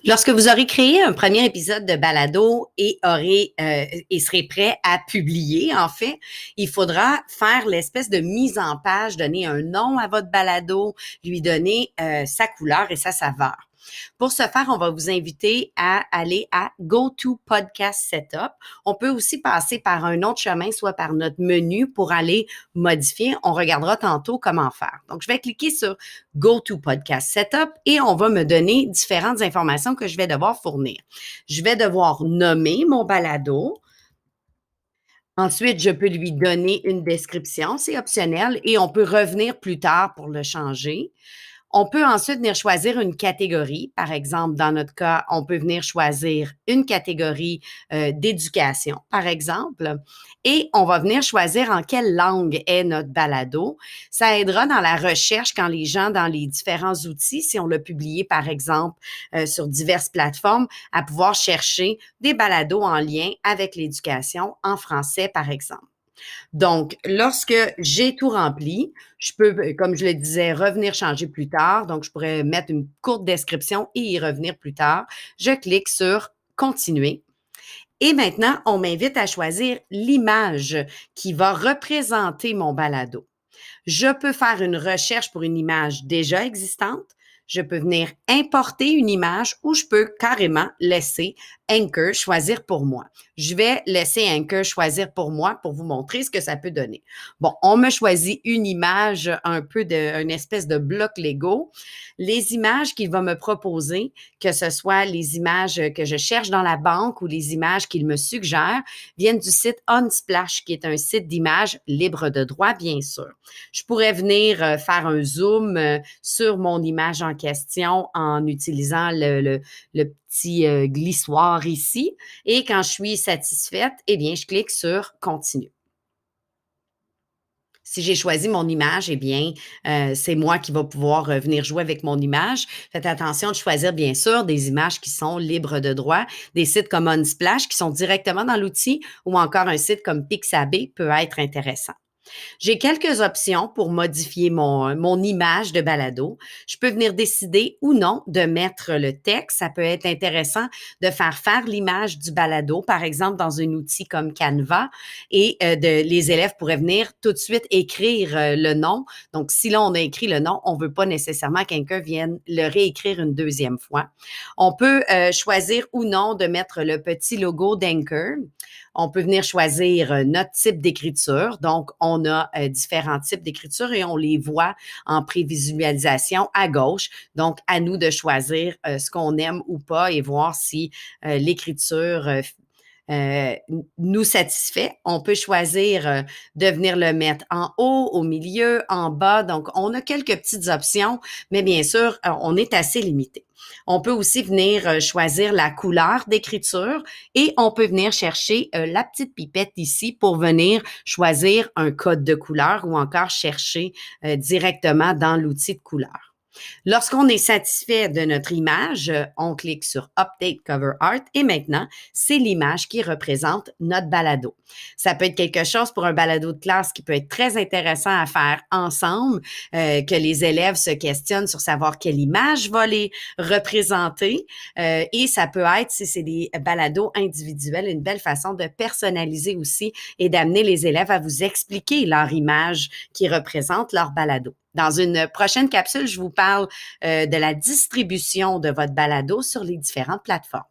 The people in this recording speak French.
Lorsque vous aurez créé un premier épisode de balado et serez prêt à publier, en fait, il faudra faire l'espèce de mise en page, donner un nom à votre balado, lui donner sa couleur et sa saveur. Pour ce faire, on va vous inviter à aller à Go-To Podcast Setup. On peut aussi passer par un autre chemin, soit par notre menu pour aller modifier. On regardera tantôt comment faire. Donc, je vais cliquer sur Go-To Podcast Setup et on va me donner différentes informations que je vais devoir fournir. Je vais devoir nommer mon balado. Ensuite, je peux lui donner une description, c'est optionnel, et on peut revenir plus tard pour le changer. On peut ensuite venir choisir une catégorie. Par exemple, dans notre cas, on peut venir choisir une catégorie d'éducation, par exemple, et on va venir choisir en quelle langue est notre balado. Ça aidera dans la recherche quand les gens, dans les différents outils, si on l'a publié, par exemple, sur diverses plateformes, à pouvoir chercher des balados en lien avec l'éducation en français, par exemple. Donc, lorsque j'ai tout rempli, je peux, comme je le disais, revenir changer plus tard. Donc, je pourrais mettre une courte description et y revenir plus tard. Je clique sur Continuer. Et maintenant, on m'invite à choisir l'image qui va représenter mon balado. Je peux faire une recherche pour une image déjà existante. Je peux venir importer une image ou je peux carrément laisser Anchor choisir pour moi. Je vais laisser Anchor choisir pour moi pour vous montrer ce que ça peut donner. Bon, on me choisit une image un peu une espèce de bloc Lego. Les images qu'il va me proposer, que ce soit les images que je cherche dans la banque ou les images qu'il me suggère, viennent du site Unsplash, qui est un site d'images libre de droit, bien sûr. Je pourrais venir faire un zoom sur mon image en question en utilisant le petit glissoir ici. Et quand je suis satisfaite, eh bien, je clique sur Continue. Si j'ai choisi mon image, eh bien, c'est moi qui va pouvoir venir jouer avec mon image. Faites attention de choisir, bien sûr, des images qui sont libres de droit. Des sites comme Unsplash qui sont directement dans l'outil ou encore un site comme Pixabay peut être intéressant. J'ai quelques options pour modifier mon image de balado. Je peux venir décider ou non de mettre le texte. Ça peut être intéressant de faire l'image du balado, par exemple, dans un outil comme Canva, et les élèves pourraient venir tout de suite écrire le nom. Donc, si là, on a écrit le nom, on ne veut pas nécessairement que quelqu'un vienne le réécrire une deuxième fois. On peut choisir ou non de mettre le petit logo d'Anchor. On peut venir choisir notre type d'écriture. Donc, on a différents types d'écriture et on les voit en prévisualisation à gauche. Donc, à nous de choisir ce qu'on aime ou pas et voir si l'écriture nous satisfait. On peut choisir de venir le mettre en haut, au milieu, en bas. Donc, on a quelques petites options, mais bien sûr, on est assez limité. On peut aussi venir choisir la couleur d'écriture et on peut venir chercher la petite pipette ici pour venir choisir un code de couleur ou encore chercher directement dans l'outil de couleur. Lorsqu'on est satisfait de notre image, on clique sur Update Cover Art et maintenant, c'est l'image qui représente notre balado. Ça peut être quelque chose pour un balado de classe qui peut être très intéressant à faire ensemble, que les élèves se questionnent sur savoir quelle image va les représenter. Et ça peut être, si c'est des balados individuels, une belle façon de personnaliser aussi et d'amener les élèves à vous expliquer leur image qui représente leur balado. Dans une prochaine capsule, je vous parle de la distribution de votre balado sur les différentes plateformes.